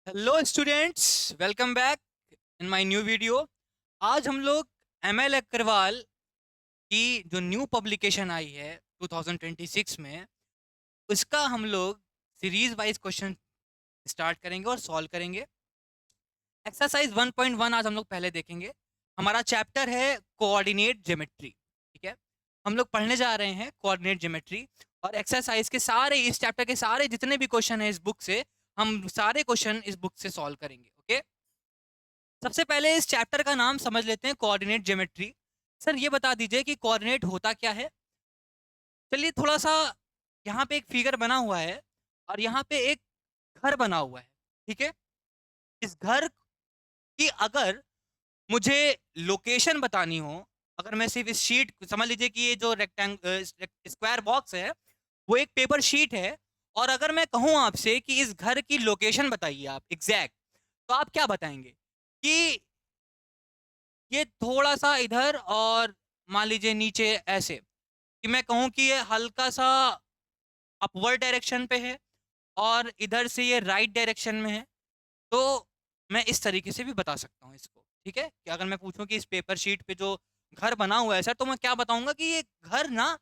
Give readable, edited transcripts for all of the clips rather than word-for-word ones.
Hello students, welcome back in my new video. आज हम लोग एमएल अग्रवाल की जो न्यू पब्लिकेशन आई है 2026 में, उसका हम लोग सीरीज वाइज क्वेश्चन स्टार्ट करेंगे और सॉल्व करेंगे। एक्सरसाइज 1.1 आज हम लोग पहले देखेंगे। हमारा चैप्टर है कोऑर्डिनेट ज्योमेट्री। ठीक है, हम लोग पढ़ने जा रहे हैं कोऑर्डिनेट ज्योमेट्री। और एक्सरसाइज के सारे, इस चैप्टर के सारे जितने भी क्वेश्चन है इस बुक से, हम सारे क्वेश्चन इस बुक से सॉल्व करेंगे। ओके, सबसे पहले इस चैप्टर का नाम समझ लेते हैं, कोऑर्डिनेट ज्योमेट्री। सर ये बता दीजिए कि कोऑर्डिनेट होता क्या है। चलिए थोड़ा सा, यहाँ पे एक फिगर बना हुआ है और यहाँ पे एक घर बना हुआ है। ठीक है, इस घर की अगर मुझे लोकेशन बतानी हो, अगर मैं सिर्फ इस शीट, समझ लीजिए कि ये जो स्क्वायर बॉक्स है वो एक पेपर शीट है, और अगर मैं कहूँ आपसे कि इस घर की लोकेशन बताइए आप एग्जैक्ट, तो आप क्या बताएंगे कि ये थोड़ा सा इधर, और मान लीजिए नीचे ऐसे, कि मैं कहूँ कि ये हल्का सा अपवर्ड डायरेक्शन पे है और इधर से ये राइट डायरेक्शन में है, तो मैं इस तरीके से भी बता सकता हूँ इसको। ठीक है, कि अगर मैं पूछूं कि इस पेपर शीट पे जो घर बना हुआ है सर, तो मैं क्या बताऊंगा कि ये घर ना,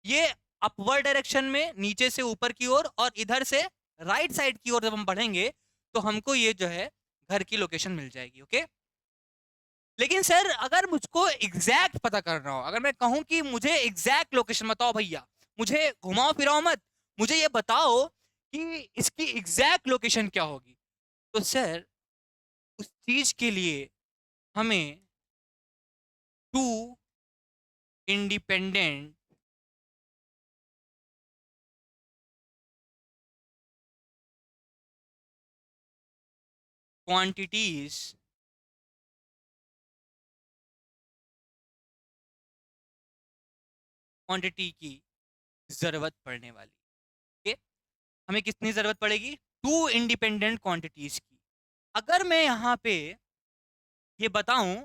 ये अपवर्ड डायरेक्शन में नीचे से ऊपर की ओर, और इधर से राइट साइड की ओर जब हम बढ़ेंगे तो हमको ये जो है घर की लोकेशन मिल जाएगी। ओके, लेकिन सर अगर मुझको एग्जैक्ट पता करना हो, अगर मैं कहूं कि मुझे एग्जैक्ट लोकेशन बताओ भैया, मुझे घुमाओ फिराओ मत, मुझे ये बताओ कि इसकी एग्जैक्ट लोकेशन क्या होगी, तो सर उस चीज के लिए हमें टू इंडिपेंडेंट क्वांटिटीज क्वांटिटी की जरूरत पड़ने वाली है। हमें कितनी जरूरत पड़ेगी? टू इंडिपेंडेंट क्वांटिटीज की। अगर मैं यहाँ पे ये बताऊं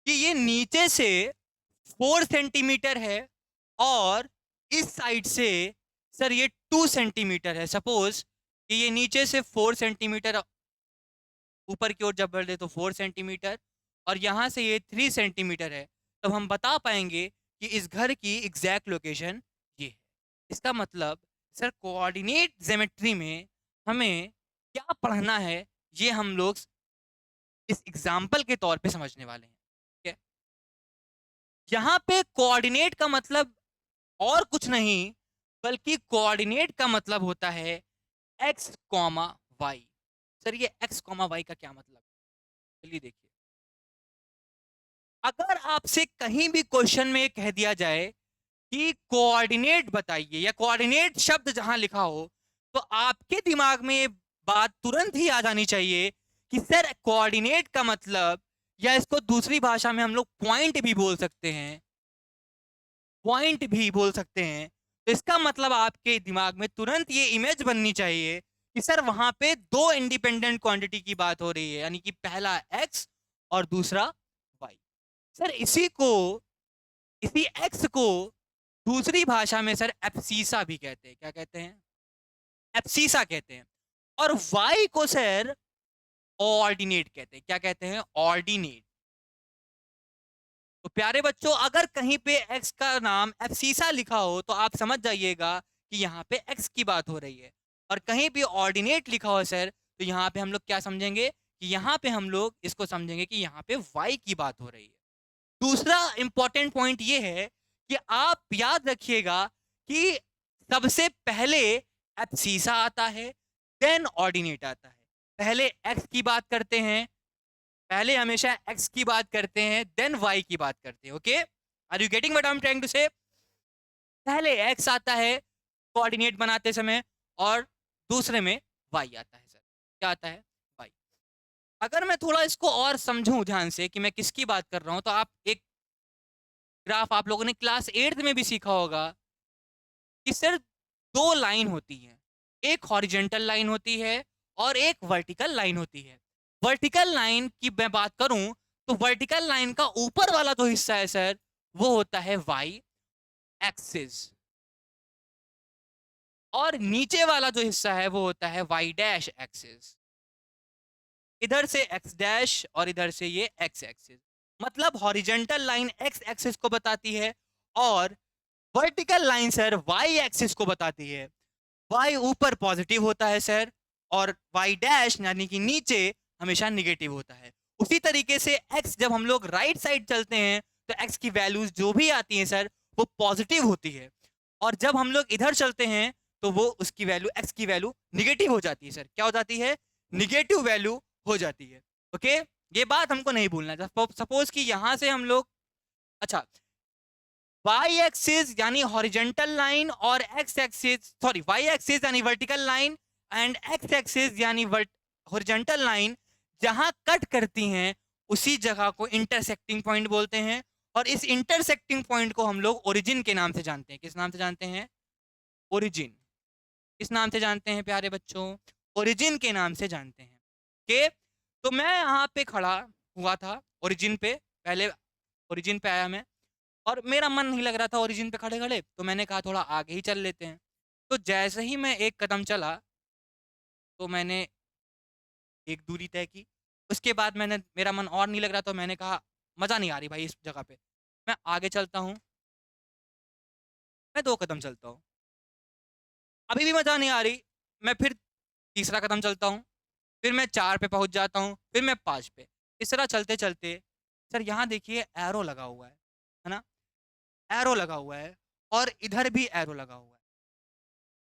कि ये नीचे से 4 सेंटीमीटर है और इस साइड से सर ये 2 सेंटीमीटर है, सपोज कि ये नीचे से 4 सेंटीमीटर ऊपर की ओर जब बढ़ दे तो 4 सेंटीमीटर, और यहाँ से ये 3 सेंटीमीटर है, तब हम बता पाएंगे कि इस घर की एग्जैक्ट लोकेशन ये है। इसका मतलब सर कोऑर्डिनेट ज्योमेट्री में हमें क्या पढ़ना है, ये हम लोग इस एग्जाम्पल के तौर पे समझने वाले हैं। ठीक है, यहाँ पे कोऑर्डिनेट का मतलब और कुछ नहीं, बल्कि कोऑर्डिनेट का मतलब होता है एक्स कॉमा वाई। सर ये एक्स कॉमा वाई का क्या मतलब? चलिए देखिए, अगर आपसे कहीं भी क्वेश्चन में कह दिया जाए कि कोऑर्डिनेट बताइए, या कोऑर्डिनेट शब्द जहां लिखा हो, तो आपके दिमाग में ये बात तुरंत ही आ जानी चाहिए कि सर कोऑर्डिनेट का मतलब, या इसको दूसरी भाषा में हम लोग पॉइंट भी बोल सकते हैं, पॉइंट भी बोल सकते हैं, तो इसका मतलब आपके दिमाग में तुरंत ये इमेज बननी चाहिए कि सर वहां पे दो इंडिपेंडेंट क्वांटिटी की बात हो रही है, यानी कि पहला एक्स और दूसरा वाई। सर इसी एक्स को दूसरी भाषा में सर एप्सीसा भी कहते हैं। क्या कहते हैं? एप्सीसा कहते हैं। और वाई को सर ऑर्डिनेट कहते हैं। क्या कहते हैं? ऑर्डिनेट। तो प्यारे बच्चों, अगर कहीं पे एक्स का नाम एप्सीसा लिखा हो तो आप समझ जाइएगा कि यहाँ पे एक्स की बात हो रही है, और कहीं भी ऑर्डिनेट लिखा हो सर, तो यहाँ पे हम लोग क्या समझेंगे कि यहाँ पे हम लोग इसको समझेंगे कि यहाँ पे वाई की बात हो रही है। दूसरा इंपॉर्टेंट पॉइंट ये है कि आप याद रखिएगा कि सबसे पहले एब्सीसा आता है, देन ऑर्डिनेट आता है। पहले एक्स की बात करते हैं, पहले हमेशा एक्स की बात करते हैं, देन वाई की बात करते हैं। Okay, are you getting what I am trying to say? पहले एक्स आता है कोऑर्डिनेट बनाते समय, और दूसरे में वाई आता है। सर क्या आता है? वाई। अगर मैं थोड़ा इसको और समझूं ध्यान से कि मैं किसकी बात कर रहा हूं, तो आप एक ग्राफ, आप लोगों ने क्लास 8 में भी सीखा होगा कि सर दो लाइन होती है, एक हॉरिजेंटल लाइन होती है और एक वर्टिकल लाइन होती है। वर्टिकल लाइन की मैं बात करूं तो वर्टिकल लाइन का ऊपर वाला जो हिस्सा है सर, वो होता है वाई एक्सिस, और नीचे वाला जो हिस्सा है वो होता है वाई डैश एक्सिस। इधर से x डैश और इधर से ये x एक्सिस, मतलब हॉरिजेंटल लाइन x एक्सिस को बताती है और vertical line sir y axis को बताती है। y ऊपर पॉजिटिव होता है सर और y डैश यानी कि नीचे हमेशा निगेटिव होता है। उसी तरीके से x जब हम लोग राइट साइड चलते हैं तो x की वैल्यूज जो भी आती हैं सर वो पॉजिटिव होती है और जब हम लोग इधर चलते हैं तो वो उसकी वैल्यू x की वैल्यू निगेटिव हो जाती है सर। क्या हो जाती है? निगेटिव वैल्यू हो जाती है। ओके, ये बात हमको नहीं भूलना। सपोज कि यहां से हम लोग, अच्छा, y एक्सिस यानी हॉरिजेंटल लाइन और x axis, sorry, y axis यानी vertical line and x axis यानी हॉरिजेंटल लाइन जहां कट करती हैं उसी जगह को इंटरसेक्टिंग पॉइंट बोलते हैं और इस इंटरसेक्टिंग पॉइंट को हम लोग ओरिजिन के नाम से जानते हैं। किस नाम से जानते हैं? ओरिजिन। किस नाम से जानते हैं प्यारे बच्चों? ओरिजिन के नाम से जानते हैं। के तो मैं यहाँ पे खड़ा हुआ था ओरिजिन पे, पहले ओरिजिन पे आया मैं और मेरा मन नहीं लग रहा था ओरिजिन पे खड़े खड़े, तो मैंने कहा थोड़ा आगे ही चल लेते हैं। तो जैसे ही मैं एक कदम चला तो मैंने एक दूरी तय की। उसके बाद मैंने, मेरा मन और नहीं लग रहा तो मैंने कहा मज़ा नहीं आ रही भाई इस जगह पे, मैं आगे चलता हूँ। मैं 2 कदम चलता हूँ, अभी भी मज़ा नहीं आ रही, मैं फिर तीसरा कदम चलता हूँ, फिर मैं 4 पे पहुँच जाता हूँ, फिर मैं 5 पे। इस तरह चलते-चलते सर यहाँ देखिए एरो लगा हुआ है ना? एरो लगा हुआ है और इधर भी एरो लगा हुआ है,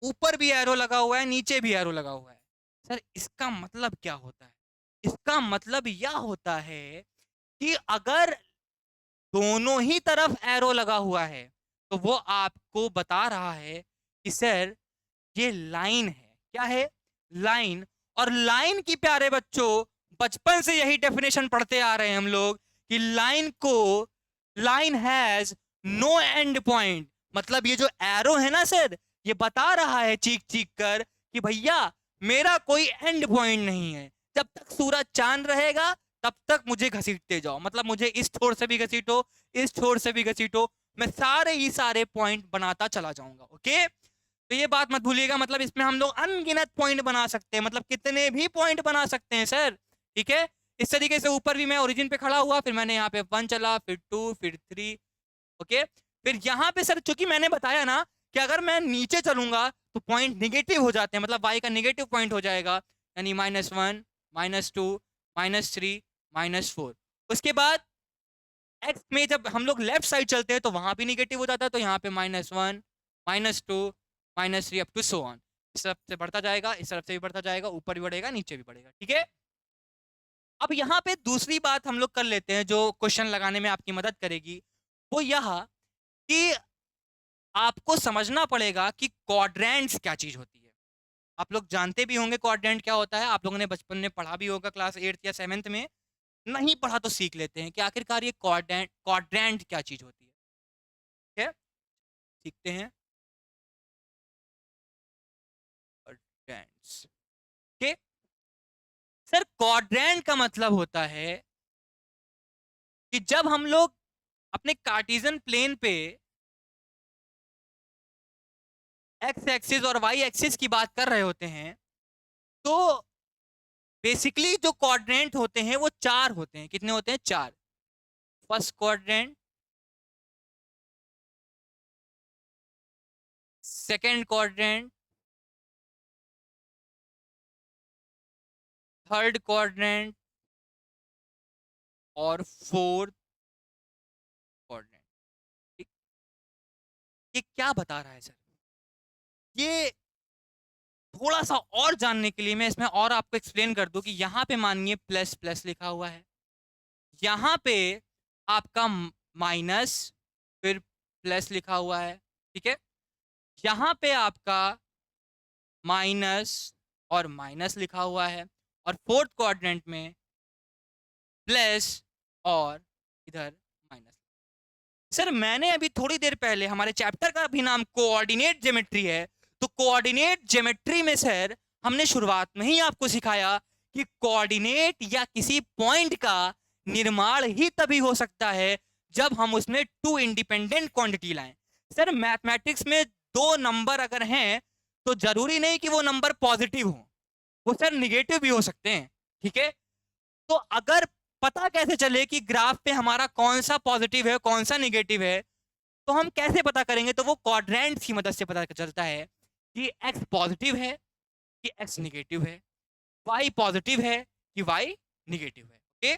ऊपर भी एरो लगा हुआ है, नीचे भी एरो लगा हुआ है। सर इसका मतलब क्या होता है? इसका मतलब यह होता है कि अगर दोनों ही तरफ एरो लगा हुआ है तो वो आपको बता रहा है कि सर ये लाइन है। क्या है? लाइन। और लाइन की प्यारे बच्चों बचपन से यही डेफिनेशन पढ़ते आ रहे हैं हम लोग कि लाइन को, line has no end point. मतलब ये जो एरो है ना सर, ये बता रहा है चीख चीख कर कि भैया मेरा कोई एंड पॉइंट नहीं है, जब तक सूरज चांद रहेगा तब तक मुझे घसीटते जाओ। मतलब मुझे इस छोर से भी घसीटो, इस छोर से भी घसीटो, मैं सारे ही सारे पॉइंट बनाता चला जाऊंगा। ओके, तो ये बात मत भूलिएगा, मतलब इसमें हम लोग अनगिनत पॉइंट बना सकते हैं, मतलब कितने भी पॉइंट बना सकते हैं सर। ठीक है, इस तरीके से ऊपर भी मैं ओरिजिन पे खड़ा हुआ, फिर मैंने यहाँ पे 1 चला, फिर 2, फिर 3। ओके, फिर यहाँ पे सर चूंकि मैंने बताया ना कि अगर मैं नीचे चलूंगा तो पॉइंट निगेटिव हो जाते हैं, मतलब y का निगेटिव पॉइंट हो जाएगा, यानी -1, -2, -3, -4। उसके बाद x में जब हम लोग लेफ्ट साइड चलते हैं तो वहां भी निगेटिव हो जाता है, तो यहाँ पे -1, -2, -3 अप टू सो ऑन। इस तरफ से बढ़ता जाएगा, इस तरफ से भी बढ़ता जाएगा, ऊपर भी बढ़ेगा, नीचे भी बढ़ेगा। ठीक है, अब यहाँ पे दूसरी बात हम लोग कर लेते हैं जो क्वेश्चन लगाने में आपकी मदद करेगी, वो यह कि आपको समझना पड़ेगा कि क्वाड्रेंट्स क्या चीज होती है। आप लोग जानते भी होंगे क्वाड्रेंट क्या होता है, आप लोगों ने बचपन में पढ़ा भी होगा क्लास 8th या 7th में। नहीं पढ़ा तो सीख लेते हैं कि आखिरकार ये क्वाड्रेंट क्वाड्रेंट क्या चीज होती है। ठीक है, सीखते हैं क्वाड्रेंट्स के। सर क्वाड्रेंट का मतलब होता है कि जब हम लोग अपने कार्टेशियन प्लेन पे एक्स एक्सिस और वाई एक्सिस की बात कर रहे होते हैं तो बेसिकली जो क्वाड्रेंट होते हैं वो 4 होते हैं। कितने होते हैं? 4। First quadrant, second quadrant, third quadrant और फोर्थ क्वाड्रेंट। ठीक, ये क्या बता रहा है सर? ये थोड़ा सा और जानने के लिए मैं इसमें और आपको एक्सप्लेन कर दूं कि यहाँ पे मानिए प्लस प्लस लिखा हुआ है, यहाँ पे आपका माइनस, फिर प्लस लिखा हुआ है। ठीक है, यहाँ पे आपका माइनस और माइनस लिखा हुआ है और फोर्थ क्वाड्रेंट में प्लस और इधर माइनस। सर मैंने अभी थोड़ी देर पहले, हमारे चैप्टर का भी नाम कोऑर्डिनेट ज्योमेट्री है, तो कोऑर्डिनेट ज्योमेट्री में सर हमने शुरुआत में ही आपको सिखाया कि कोऑर्डिनेट या किसी पॉइंट का निर्माण ही तभी हो सकता है जब हम उसमें 2 इंडिपेंडेंट क्वांटिटी लाएं। सर मैथमेटिक्स में 2 नंबर अगर हैं तो जरूरी नहीं कि वो नंबर पॉजिटिव हो, वो सर निगेटिव भी हो सकते हैं। ठीक है, तो अगर पता कैसे चले कि ग्राफ पे हमारा कौन सा पॉजिटिव है कौन सा निगेटिव है, तो हम कैसे पता करेंगे? तो वो क्वाड्रेंट्स की मदद से पता चलता है कि एक्स पॉजिटिव है कि एक्स निगेटिव है, वाई पॉजिटिव है कि वाई निगेटिव है। ओके,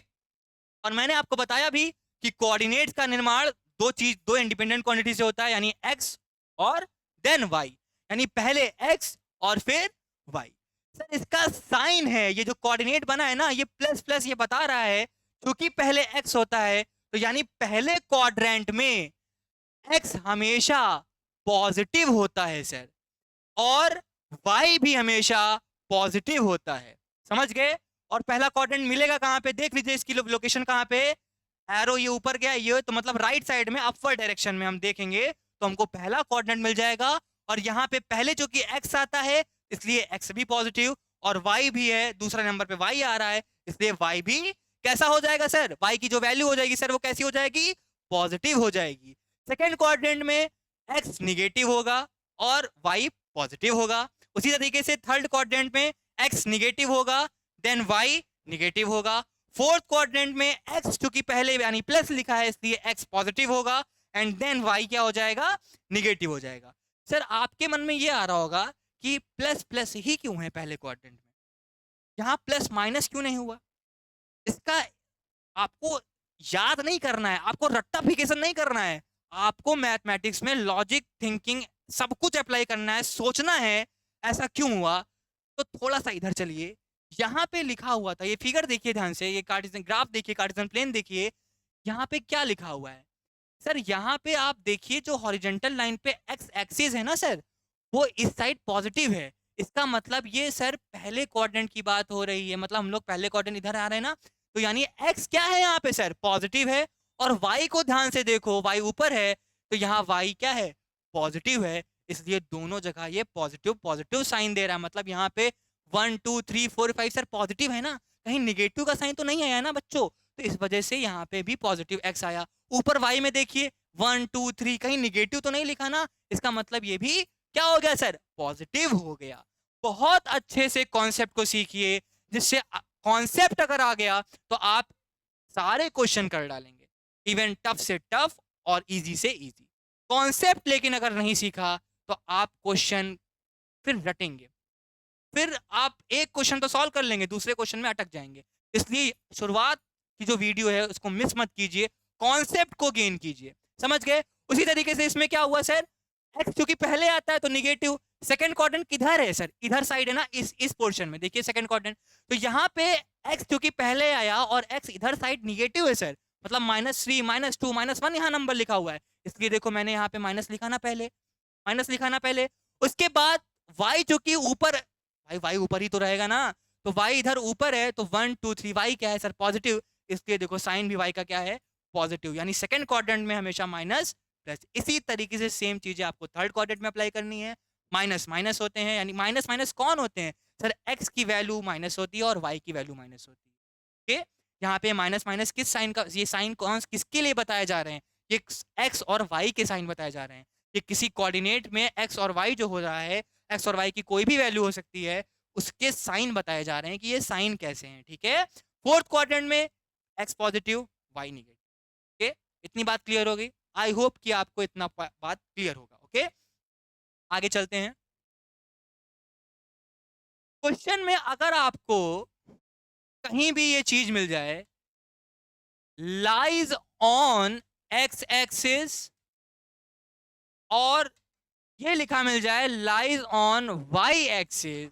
और मैंने आपको बताया भी कि कोऑर्डिनेट्स का निर्माण दो इंडिपेंडेंट क्वांटिटी से होता है, यानी एक्स और देन वाई, यानी पहले एक्स और फिर वाई। सर इसका साइन है, ये जो कोऑर्डिनेट बना है ना, ये प्लस प्लस ये बता रहा है क्योंकि पहले एक्स होता है, तो यानी पहले क्वाड्रेंट में एक्स हमेशा पॉजिटिव होता है सर, और वाई भी हमेशा पॉजिटिव होता है। समझ गए? और पहला क्वाड्रेंट मिलेगा कहां पे? देख लीजिए इसकी लोकेशन कहां पे, एरो ये ऊपर गया, ये तो मतलब राइट साइड में अपवर्ड डायरेक्शन में हम देखेंगे तो हमको पहला क्वाड्रेंट मिल जाएगा। और यहाँ पे पहले जो कि एक्स आता है इसलिए एक्स भी पॉजिटिव, और वाई भी है, दूसरा नंबर पे वाई आ रहा है इसलिए वाई भी कैसा हो जाएगा सर? वाई की जो वैल्यू हो जाएगी सर वो कैसी हो जाएगी? पॉजिटिव हो जाएगी। सेकेंड क्वाड्रेंट में एक्स निगेटिव होगा और वाई पॉजिटिव होगा। उसी तरीके से थर्ड क्वाड्रेंट में एक्स निगेटिव होगा देन वाई निगेटिव होगा। फोर्थ क्वाड्रेंट में एक्स चूंकि पहले यानी प्लस लिखा है इसलिए एक्स पॉजिटिव होगा एंड देन वाई क्या हो जाएगा? निगेटिव हो जाएगा। सर आपके मन में ये आ रहा होगा कि प्लस प्लस ही क्यों है पहले क्वाड्रेंट में, यहां प्लस माइनस क्यों नहीं हुआ? इसका आपको याद नहीं करना है, आपको रट्टाफिकेशन नहीं करना है, आपको मैथमेटिक्स में लॉजिक थिंकिंग सब कुछ अप्लाई करना है, सोचना है ऐसा क्यों हुआ। तो थोड़ा सा इधर चलिए, यहाँ पे लिखा हुआ था, ये फिगर देखिए ध्यान से, ये कार्टेशियन ग्राफ देखिए, कार्टेशियन प्लेन देखिए, यहाँ पे क्या लिखा हुआ है सर? यहाँ पे आप देखिए जो हॉरिजेंटल लाइन पे एक्स एक्सिस है ना सर, वो इस साइड पॉजिटिव है। इसका मतलब ये सर पहले क्वाड्रेंट की बात हो रही है, मतलब हम लोग पहले क्वाड्रेंट इधर आ रहे हैं ना, तो यानी एक्स क्या है यहाँ पे सर? पॉजिटिव है। और वाई को ध्यान से देखो, वाई ऊपर है तो यहाँ वाई क्या है? पॉजिटिव है। इसलिए दोनों जगह ये पॉजिटिव पॉजिटिव साइन दे रहा है, मतलब यहाँ पे 1 2 3 4 5 सर पॉजिटिव है ना, कहीं निगेटिव का साइन तो नहीं आया ना बच्चों, तो इस वजह से यहाँ पे भी पॉजिटिव एक्स आया। ऊपर वाई में देखिए 1 2 3 कहीं निगेटिव तो नहीं लिखा ना, इसका मतलब ये भी क्या हो गया सर? पॉजिटिव हो गया। बहुत अच्छे से कॉन्सेप्ट को सीखिए, जिससे कॉन्सेप्ट अगर आ गया तो आप सारे क्वेश्चन कर डालेंगे, इवन टफ से टफ और इजी से इजी। कॉन्सेप्ट लेकिन अगर नहीं सीखा तो आप क्वेश्चन फिर रटेंगे, फिर आप एक क्वेश्चन तो सॉल्व कर लेंगे, दूसरे क्वेश्चन में अटक जाएंगे। इसलिए शुरुआत की जो वीडियो है उसको मिस मत कीजिए, कॉन्सेप्ट को गेन कीजिए। समझ गए? उसी तरीके से इसमें क्या हुआ सर? एक्स क्योंकि पहले आता है तो निगेटिव। सेकंड क्वाड्रेंट किधर है सर? इधर साइड है ना, इस पोर्शन में देखिए सेकंड क्वाड्रेंट, तो यहाँ पे एक्स क्योंकि पहले आया और एक्स इधर साइड निगेटिव है सर, मतलब -3 -2 -1 यहाँ नंबर लिखा हुआ है, इसलिए देखो मैंने यहाँ पे माइनस लिखा ना पहले, माइनस लिखा ना पहले। उसके बाद वाई जो कि ऊपर, भाई वाई ऊपर ही तो रहेगा ना, तो वाई इधर ऊपर है तो 1 2 3 वाई क्या है सर? पॉजिटिव, इसलिए देखो साइन भी वाई का क्या है? पॉजिटिव, यानी सेकंड क्वाड्रेंट में हमेशा माइनस प्लस। इसी तरीके से सेम चीजें आपको थर्ड क्वाड्रेंट में अप्लाई करनी है। माइनस माइनस होते हैं, यानी माइनस माइनस कौन होते हैं सर? एक्स की वैल्यू माइनस होती है और वाई की वैल्यू माइनस होती है। ओके, यहाँ पे माइनस माइनस किस साइन का, ये साइन कौन किसके लिए बताए जा रहे हैं? ये एक्स और वाई के साइन बताए जा रहे हैं। ये किसी कोऑर्डिनेट में एक्स और वाई जो हो रहा है, एक्स और वाई की कोई भी वैल्यू हो सकती है, उसके साइन बताए जा रहे हैं कि ये साइन कैसे हैं। ठीक है, फोर्थ क्वाड्रेंट में x positive y negative. Okay, इतनी बात क्लियर हो गई? आई होप कि आपको इतना बात क्लियर होगा। ओके, आगे चलते हैं। क्वेश्चन में अगर आपको कहीं भी ये चीज मिल जाए, लाइज ऑन एक्स एक्सिस, और ये लिखा मिल जाए लाइज ऑन वाई एक्सिस,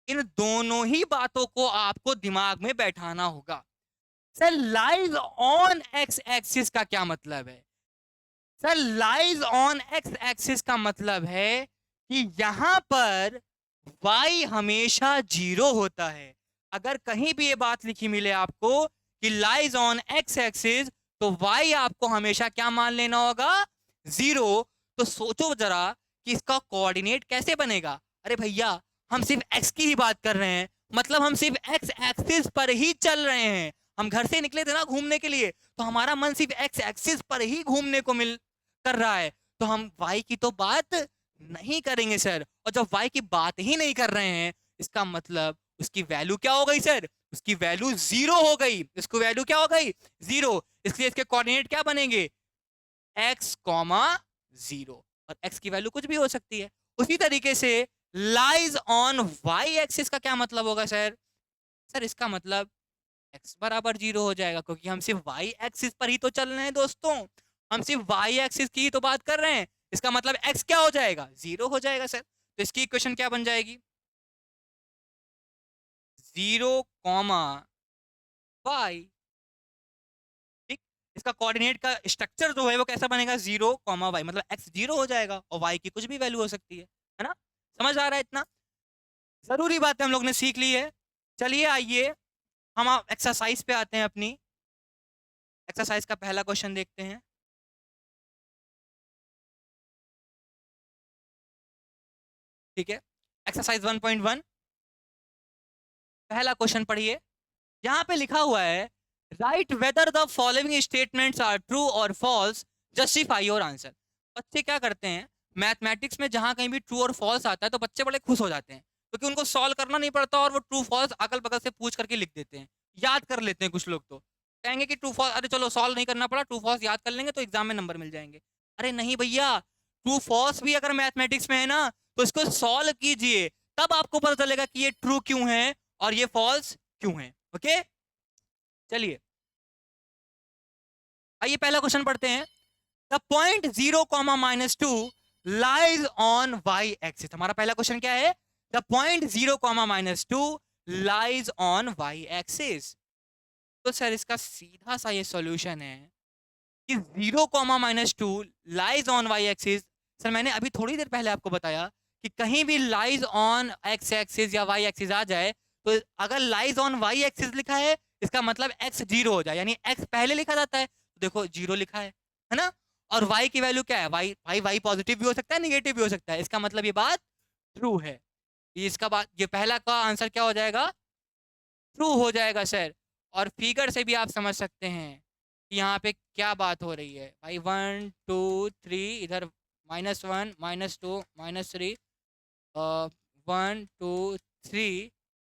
इन दोनों ही बातों को आपको दिमाग में बैठाना होगा। Sir lies on x axis का क्या मतलब है? Sir lies on x axis का मतलब है कि यहां पर y हमेशा 0 होता है। अगर कहीं भी ये बात लिखी मिले आपको कि लाइज ऑन एक्स एक्सिस, तो y आपको हमेशा क्या मान लेना होगा? 0। तो सोचो जरा कि इसका कोऑर्डिनेट कैसे बनेगा। अरे भैया हम सिर्फ x की ही बात कर रहे हैं, मतलब हम सिर्फ x एक्सिस पर ही चल रहे हैं। हम घर से निकले थे ना घूमने के लिए, तो हमारा मन सिर्फ x एक्सिस पर ही घूमने को मिल कर रहा है, तो हम y की तो बात नहीं करेंगे सर। और जब y की बात ही नहीं कर रहे हैं, इसका मतलब उसकी वैल्यू क्या हो गई सर? उसकी वैल्यू 0 हो गई। इसको वैल्यू क्या हो गई? 0। इसलिए इसके कोऑर्डिनेट क्या बनेंगे? x, 0। और x की वैल्यू कुछ भी हो सकती है। उसी तरीके से लाइज ऑन y एक्सिस का क्या मतलब होगा सर? सर इसका मतलब x बराबर 0 हो जाएगा, क्योंकि हम सिर्फ y एक्सिस पर ही तो चल रहे हैं दोस्तों। हम सिर्फ y एक्सिस की ही तो बात कर रहे हैं। इसका मतलब x क्या हो जाएगा? 0 हो जाएगा सर। तो इसकी इक्वेशन क्या बन जाएगी? 0, y। ठीक। इसका कोऑर्डिनेट का स्ट्रक्चर जो है वो कैसा बनेगा? 0, y, मतलब x 0 हो जाएगा और y की कुछ भी वैल्यू हो सकती है ना? समझ आ रहा है इतना? जरूरी बात है हम लोग ने सीख ली है। चलिए आइए हम एक्सरसाइज पे आते हैं अपनी। एक्सरसाइज का पहला क्वेश्चन देखते हैं। ठीक है, एक्सरसाइज 1.1 पहला क्वेश्चन पढ़िए। यहाँ पे लिखा हुआ है write whether the following statements are true और फॉल्स, जस्टिफाई योर आंसर। बच्चे क्या करते हैं मैथमेटिक्स में, जहां कहीं भी ट्रू और फॉल्स आता है तो बच्चे बड़े खुश हो जाते हैं, क्योंकि उनको सॉल्व करना नहीं पड़ता और वो ट्रू फॉल्स अगल बगल से पूछ करके लिख देते हैं, याद कर लेते हैं। कुछ लोग तो कहेंगे कि ट्रू फॉल्स, अरे चलो सॉल्व नहीं करना पड़ा, ट्रू फॉल्स याद कर लेंगे तो एग्जाम में नंबर मिल जाएंगे। अरे नहीं भैया, ट्रू फॉल्स भी अगर मैथमेटिक्स में है ना तो इसको सॉल्व कीजिए, तब आपको पता चलेगा कि ये ट्रू क्यों है और ये फॉल्स क्यों है। ओके, चलिए आइए पहला क्वेश्चन पढ़ते हैं। The point 0, -2 lies on y axis. हमारा पहला क्वेश्चन क्या है? The point 0, -2 lies on y axis. तो सर इसका सीधा सा ये सॉल्यूशन है कि 0, -2 lies on y axis. Sir मैंने अभी थोड़ी देर पहले आपको बताया कि कहीं भी लाइज ऑन एक्स एक्सिस या वाई एक्सिस आ जाए, तो अगर लाइज ऑन वाई एक्सिस लिखा है इसका मतलब x 0 हो जाए, यानी x पहले लिखा जाता है। तो देखो 0 लिखा है ना? और y की वैल्यू क्या है? y पॉजिटिव भी हो सकता है, निगेटिव भी हो सकता है। इसका मतलब ये बात ट्रू है। इसका बात, ये पहला का आंसर क्या हो जाएगा? ट्रू हो जाएगा सर। और फिगर से भी आप समझ सकते हैं कि यहाँ पे क्या बात हो रही है भाई। 1 2 3, इधर -1 -2 -3, 1 2 3,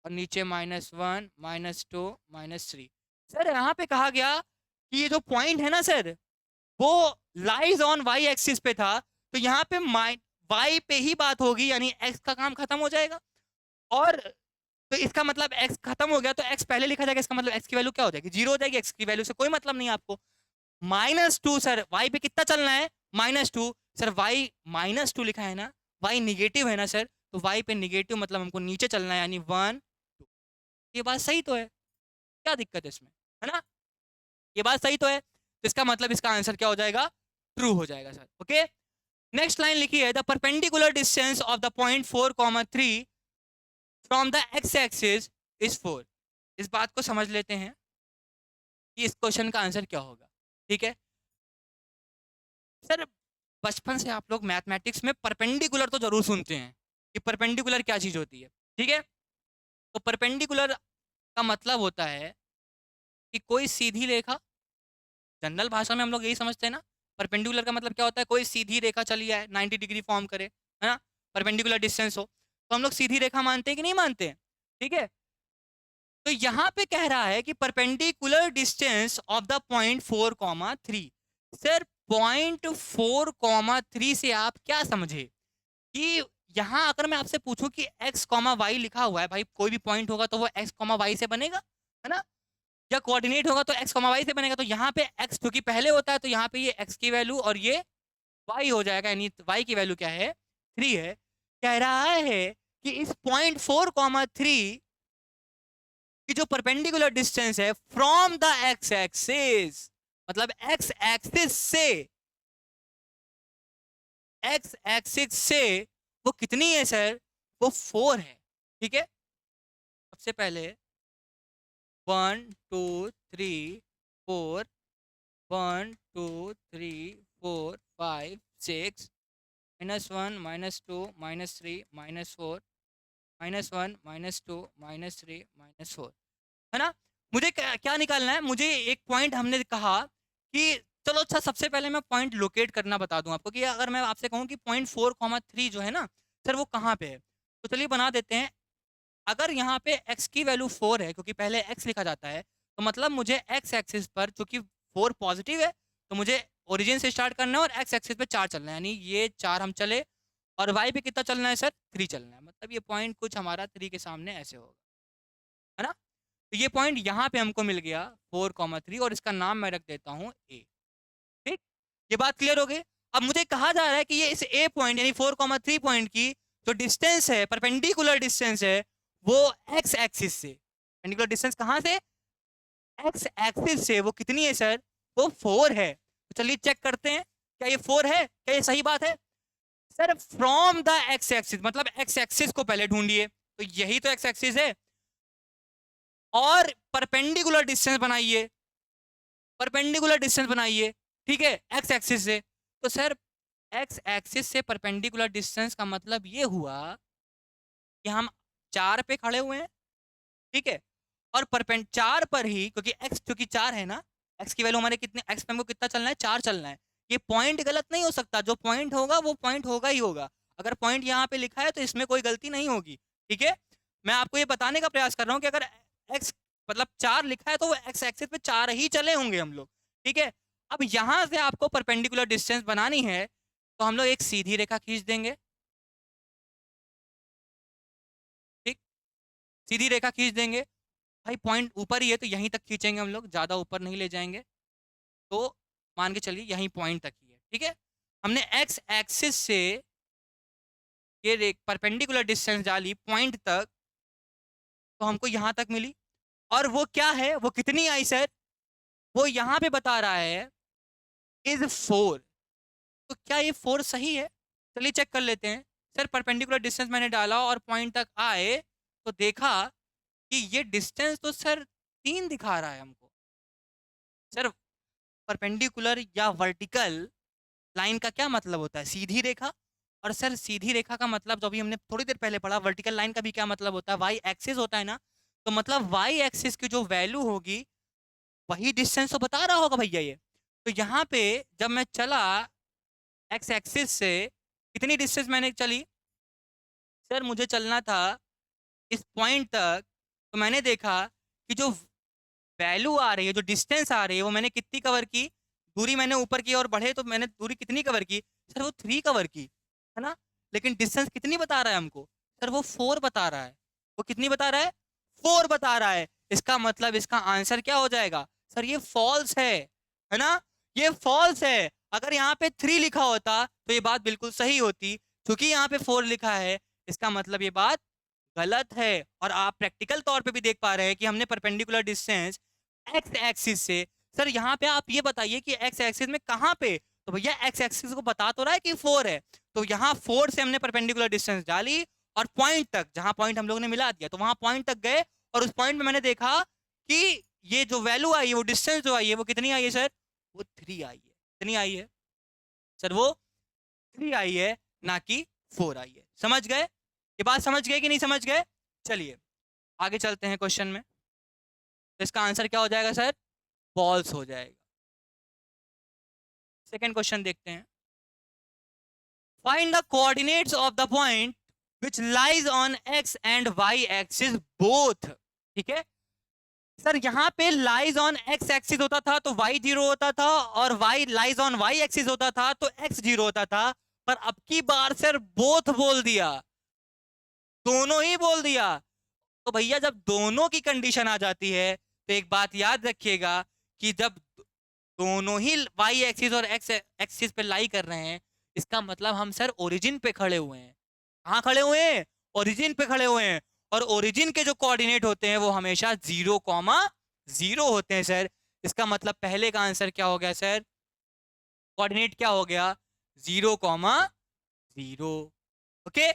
और नीचे -1 -2 -3। सर यहाँ पे कहा गया कि ये जो पॉइंट है ना सर, वो लाइज ऑन वाई एक्सिस पे था, तो यहाँ पे वाई पे ही बात होगी, यानी एक्स का काम खत्म हो जाएगा। और तो इसका मतलब x खत्म हो गया तो x पहले लिखा जाएगा, इसका मतलब x की वैल्यू क्या हो जाएगी? 0 हो जाएगी। x की वैल्यू से कोई मतलब नहीं है आपको। -2 सर, y पे कितना चलना है? -2 सर, y -2 लिखा है ना, y निगेटिव है ना सर, तो y पे निगेटिव मतलब हमको नीचे चलना है, यानी 1 2। ये बात सही तो है, क्या दिक्कत है इसमें, है ना? ये बात सही तो है, तो इसका मतलब इसका आंसर क्या हो जाएगा? ट्रू हो जाएगा सर। ओके, नेक्स्ट लाइन लिखी है the perpendicular distance of the point 4, 3 from the x axis is 4। इस बात को समझ लेते हैं कि इस क्वेश्चन का आंसर क्या होगा। ठीक है सर, बचपन से आप लोग मैथमेटिक्स में परपेंडिकुलर तो जरूर सुनते हैं कि परपेंडिकुलर क्या चीज होती है। ठीक है, तो परपेंडिकुलर का मतलब होता है कि कोई सीधी रेखा, जनरल भाषा में हम लोग यही समझते हैं ना। परपेंडिकुलर का मतलब क्या होता है? कोई सीधी रेखा चली आए 90 डिग्री फॉर्म करे, है ना, परपेंडिकुलर डिस्टेंस हो, तो हम लोग सीधी रेखा मानते हैं कि नहीं मानते हैं? ठीक है, तो यहां पे कह रहा है कि perpendicular distance of the point 4, 3। Sir point 4, 3 से आप क्या समझे कि यहां अगर मैं आपसे पूछूं कि x, y लिखा हुआ है, भाई कोई भी पॉइंट होगा तो वो x, y से बनेगा, है ना? या कोऑर्डिनेट होगा तो x, y से बनेगा। तो यहाँ पे x क्योंकि पहले होता है तो यहाँ पे ये x की वैल्यू और ये y हो जाएगा, यानी y की वैल्यू क्या है? 3 है। कह रहा है कि इस पॉइंट 4, 3 कि जो परपेंडिकुलर डिस्टेंस है फ्रॉम द एक्स एक्सिस, मतलब एक्स एक्सिस से वो कितनी है सर? वो 4 है। ठीक है, सबसे पहले 1 2 3 4, 1 2 3 4 5 6, -1 -2 -3 -4, -1 -2 -3 -4, है ना? मुझे क्या क्या निकालना है? मुझे एक पॉइंट हमने कहा कि चलो अच्छा, सबसे पहले मैं पॉइंट लोकेट करना बता दूं आपको कि अगर मैं आपसे कहूं कि पॉइंट 4, 3 जो है ना सर, वो कहाँ पे है, तो चलिए बना देते हैं। अगर यहाँ पे x की वैल्यू 4 है, क्योंकि पहले x लिखा जाता है, तो मतलब मुझे x एक्सिस पर, चूंकि 4 पॉजिटिव है, तो मुझे ओरिजिन से स्टार्ट करना है और x एक्सिस पे 4 चलना है, यानी ये 4 हम चले, और y पे कितना चलना है सर? 3 चलना है। मतलब ये पॉइंट कुछ हमारा 3 के सामने ऐसे होगा, है ना? तो ये पॉइंट यहाँ पे हमको मिल गया 4,3, और इसका नाम मैं रख देता हूँ a। ठीक, ये बात क्लियर हो गई। अब मुझे कहा जा रहा है कि ये इस a पॉइंट यानी 4,3 पॉइंट की जो डिस्टेंस है, परपेंडिकुलर डिस्टेंस है, वो x एक्सिस से, परपेंडिकुलर डिस्टेंस कहाँ से? x एक्सिस से, वो कितनी है सर? वो 4 है। तो चलिए चेक करते हैं, क्या ये 4 है? क्या ये सही बात है? Sir from the x axis, मतलब x एक्सिस को पहले ढूंढिए, तो यही तो x एक्सिस है, और परपेंडिकुलर डिस्टेंस बनाइए, परपेंडिकुलर डिस्टेंस बनाइए, ठीक है, x एक्सिस से। तो सर x एक्सिस से परपेंडिकुलर डिस्टेंस का मतलब ये हुआ कि हम 4 पे खड़े हुए हैं, ठीक है, और परपेंड 4 पर ही, क्योंकि x क्योंकि 4 है ना, x की वैल्यू हमारे कितने, x पे हमको कितना चलना है? 4 चलना है। ये पॉइंट गलत नहीं हो सकता, जो पॉइंट होगा वो पॉइंट होगा ही होगा। अगर पॉइंट यहाँ पे लिखा है तो इसमें कोई गलती नहीं होगी, ठीक है। मैं आपको ये बताने का प्रयास कर रहा हूँ कि अगर x मतलब 4 लिखा है तो वो x एक्सिस पे 4 ही चले होंगे हम लोग, ठीक है। अब यहां से आपको परपेंडिकुलर डिस्टेंस बनानी है, तो हम लोग एक सीधी रेखा खींच देंगे, ठीक, सीधी रेखा खींच देंगे। भाई पॉइंट ऊपर ही है तो यहीं तक खींचेंगे हम लोग, ज्यादा ऊपर नहीं ले जाएंगे, तो मान के चलिए यहीं पॉइंट तक ही है, ठीक है। हमने x एक्सिस से ये परपेंडिकुलर डिस्टेंस डाली पॉइंट तक, तो हमको यहां तक मिली, और वो क्या है, वो कितनी आई सर? वो यहाँ पे बता रहा है इज 4। तो क्या ये 4 सही है? चलिए चेक कर लेते हैं। सर परपेंडिकुलर डिस्टेंस मैंने डाला और पॉइंट तक आए, तो देखा कि ये डिस्टेंस तो सर 3 दिखा रहा है हमको। सर परपेंडिकुलर या वर्टिकल लाइन का क्या मतलब होता है? सीधी रेखा। और सर सीधी रेखा का मतलब जो अभी हमने थोड़ी देर पहले पढ़ा, वर्टिकल लाइन का भी क्या मतलब होता है? वाई एक्सिस होता है ना। तो मतलब वाई एक्सिस की जो वैल्यू होगी वही डिस्टेंस तो बता रहा होगा भैया ये। तो यहाँ पे जब मैं चला एक्स एक्सिस से, कितनी डिस्टेंस मैंने चली? सर मुझे चलना था इस पॉइंट तक, तो मैंने देखा कि जो वैल्यू आ रही है, जो डिस्टेंस आ रही है, वो मैंने कितनी कवर की? दूरी मैंने ऊपर की और बढ़े तो मैंने दूरी कितनी कवर की? सर वो 3 कवर की, है ना। लेकिन डिस्टेंस कितनी बता रहा है हमको? सर वो 4 बता रहा है। वो कितनी बता रहा है? 4 बता रहा है। इसका मतलब इसका आंसर क्या हो जाएगा? सर ये फॉल्स है ना, ये फॉल्स है। अगर यहाँ पे 3 लिखा होता तो ये बात बिल्कुल सही होती, क्योंकि यहाँ पे 4 लिखा है, इसका मतलब ये बात गलत है। और आप प्रैक्टिकल तौर पे भी देख पा रहे हैं कि हमने परपेंडिकुलर डिस्टेंस एक्स एक्सिस से, सर यहाँ पे आप ये बताइए कि एक्स एक्सिस में कहाँ पे? तो भैया एक्स एक्सिस को बता तो रहा है कि 4 है, तो यहाँ 4 से हमने परपेंडिकुलर डिस्टेंस डाली, और पॉइंट तक, जहां पॉइंट हम लोग ने मिला दिया, तो वहां पॉइंट तक गए, और उस पॉइंट में मैंने देखा कि ये जो वैल्यू आई है, वो डिस्टेंस जो आई है, वो कितनी आई है सर? वो 3 आई है। कितनी आई है सर? वो 3 आई है, ना कि 4 आई है। समझ गए? ये बात समझ गए कि नहीं समझ गए? चलिए आगे चलते हैं क्वेश्चन में। तो इसका आंसर क्या हो जाएगा सर? फॉल्स हो जाएगा। सेकंड क्वेश्चन देखते हैं। Find the coordinates of the point which lies on x and y axis both. ठीक है सर, यहाँ पे लाइज ऑन एक्स एक्सिस होता था तो वाई 0 होता था, और y lies on y axis होता था तो एक्स 0 होता था। पर अब की बार सर बोथ बोल दिया, दोनों ही बोल दिया। तो भैया जब दोनों की कंडीशन आ जाती है, तो एक बात याद रखिएगा कि जब दोनों ही वाई एक्सिस और एक्स एक्सिस पे लाई कर रहे हैं, इसका मतलब हम सर ओरिजिन पे खड़े हुए हैं। कहाँ खड़े हुए हैं? ओरिजिन पे खड़े हुए हैं। और ओरिजिन के जो कोऑर्डिनेट होते हैं वो हमेशा 0,0 होते हैं सर। इसका मतलब पहले का आंसर क्या हो गया सर? कोऑर्डिनेट क्या हो गया? 0,0। ओके,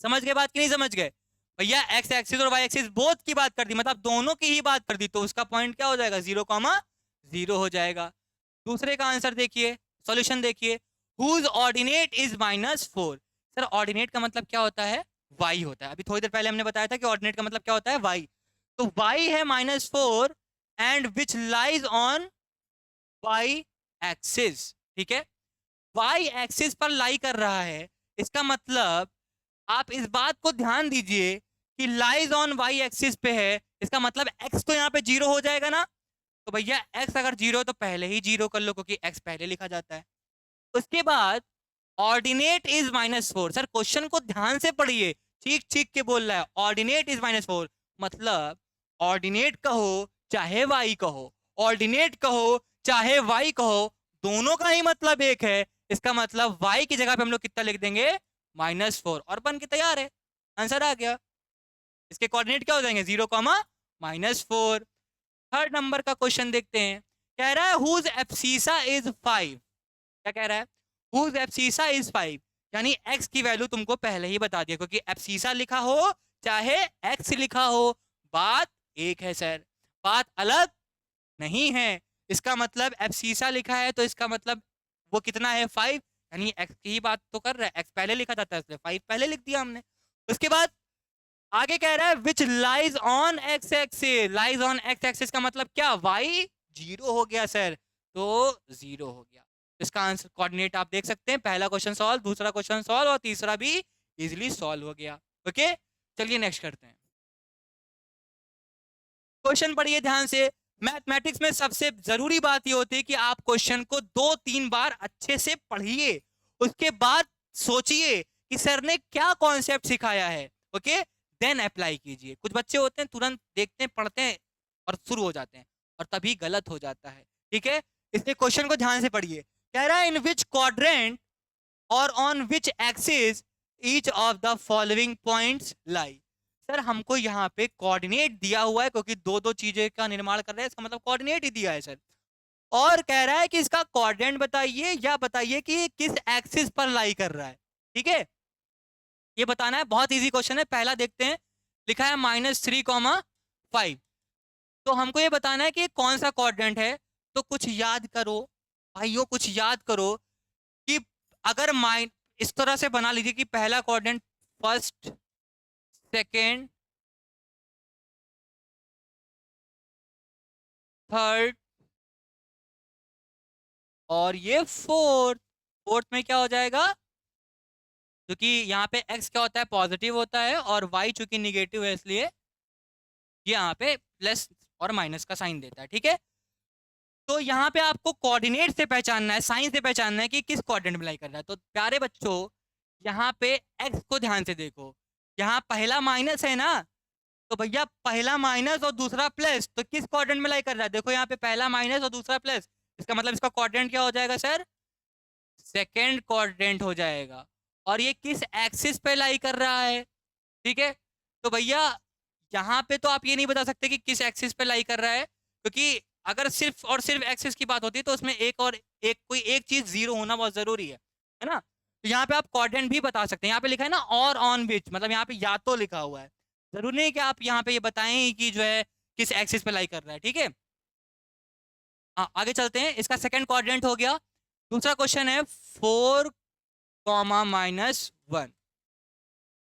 समझ गए बात कि नहीं समझ गए? भैया एक्स एक्सिस और वाई एक्सिस बोथ की बात कर दी, मतलब दोनों की ही बात कर दी, तो उसका पॉइंट क्या हो जाएगा? 0,0 हो जाएगा। दूसरे का आंसर देखिए, सॉल्यूशन देखिए। Whose ordinate is -4। Sir ordinate का मतलब क्या होता है? वाई होता है। अभी थोड़ी देर पहले हमने बताया था कि ऑर्डिनेट का मतलब क्या होता है? वाई। तो वाई है -4 and which lies on y axis. ठीक है, वाई एक्सिस पर लाई कर रहा है। इसका मतलब आप इस बात को ध्यान दीजिए कि लाइज ऑन वाई एक्सिस पे है, इसका मतलब एक्स तो यहाँ पे 0 हो जाएगा ना। तो भैया एक्स अगर 0 है तो पहले ही 0 कर लो, क्योंकि एक्स पहले लिखा जाता है। उसके बाद ऑर्डिनेट इज -4। सर क्वेश्चन को ध्यान से पढ़िए, चीख चीख के बोल रहा है, ऑर्डिनेट इज -4 मतलब ऑर्डिनेट कहो चाहे वाई कहो, ऑर्डिनेट कहो चाहे वाई कहो, दोनों का ही मतलब एक है। इसका मतलब वाई की जगह पे हम लोग कितना लिख देंगे, -4, और बन के तैयार है, आंसर आ गया। इसके कोऑर्डिनेट क्या हो जाएंगे, 0, -4। थर्ड नंबर का क्वेश्चन देखते हैं। कह रहा है हुज एब्सिसा इज 5। क्या कह रहा है, हुज एब्सिसा इज 5, यानी x की वैल्यू तुमको पहले ही बता दिया, क्योंकि एब्सिसा लिखा हो चाहे x लिखा हो, बात एक है सर, बात अलग नहीं है। इसका मतलब एब्सिसा लिखा है तो इसका मतलब वो कितना है, 5, यानी x की ही बात तो कर रहा है, x पहले लिखा जाता है इसलिए 5 पहले लिख दिया हमने। उसके बाद आगे कह रहा है विच lies on x axis, lies on x axis का मतलब क्या, y 0 हो गया सर, तो 0 हो गया। इसका आंसर कोऑर्डिनेट आप देख सकते हैं, पहला क्वेश्चन सॉल्व, दूसरा क्वेश्चन सॉल्व और तीसरा भी इजीली सॉल्व हो गया। ओके, चलिए नेक्स्ट करते हैं। क्वेश्चन पढ़िए ध्यान से। मैथमेटिक्स में सबसे जरूरी बात ये होती है कि आप क्वेश्चन को 2-3 बार अच्छे से पढ़िए, उसके बाद सोचिए कि सर ने क्या कॉन्सेप्ट सिखाया है, ओके, देन अप्लाई कीजिए। कुछ बच्चे होते हैं तुरंत देखते हैं पढ़ते हैं और शुरू हो जाते हैं, और तभी गलत हो जाता है, ठीक है। इसलिए क्वेश्चन को ध्यान से पढ़िए। कह रहा है इन विच क्वाड्रेंट और on which axis each of the following points lie. Sir हमको यहाँ पे कोऑर्डिनेट दिया हुआ है, क्योंकि दो दो चीजें का निर्माण कर रहे हैं, इसका मतलब कोऑर्डिनेट ही दिया है सर। और कह रहा है कि इसका कोऑर्डिनेट बताइए या बताइए कि किस एक्सिस पर लाई कर रहा है, ठीक है, ये बताना है। बहुत इजी क्वेश्चन है। पहला देखते हैं, लिखा है -3, 5। तो हमको ये बताना है कि कौन सा कोऑर्डिनेट है। तो कुछ याद करो भाइयों, कुछ याद करो कि अगर इस तरह से बना लीजिए कि पहला कोऑर्डिनेट फर्स्ट, सेकेंड, थर्ड और ये फोर्थ। फोर्थ में क्या हो जाएगा, क्योंकि यहाँ पे x क्या होता है, पॉजिटिव होता है, और y चूंकि निगेटिव है इसलिए ये यहाँ पे प्लस और माइनस का साइन देता है, ठीक है। तो यहाँ पे आपको कोऑर्डिनेट से पहचानना है, साइन से पहचानना है कि किस कोऑर्डिनेट में लाई कर रहा है। तो प्यारे बच्चों यहाँ पे x को ध्यान से देखो, यहाँ पहला माइनस है ना, तो भैया पहला माइनस और दूसरा प्लस, तो किस कोऑर्डिनेट में लाई कर रहा है, देखो यहाँ पे पहला माइनस और दूसरा प्लस, इसका मतलब इसका कोऑर्डिनेट क्या हो जाएगा सर, सेकेंड कोऑर्डिनेट हो जाएगा। और ये किस एक्सिस पे लाई कर रहा है, ठीक है। तो भैया यहाँ पे तो आप ये नहीं बता सकते कि किस एक्सिस पे लाई कर रहा है, क्योंकि अगर सिर्फ और सिर्फ एक्सिस की बात होती है तो उसमें कोई एक चीज 0 होना बहुत जरूरी है ना। तो यहाँ पे आप कोऑर्डिनेट भी बता सकते हैं। यहाँ पे लिखा है ना और ऑन विच, मतलब यहाँ पे या तो लिखा हुआ है, जरूरी नहीं कि आप यहाँ पे ये बताएं कि जो है किस एक्सिस पे लाई कर रहा है, ठीक है। हाँ आगे चलते हैं। इसका सेकंड कोऑर्डिनेट हो गया। दूसरा क्वेश्चन है 4, -1।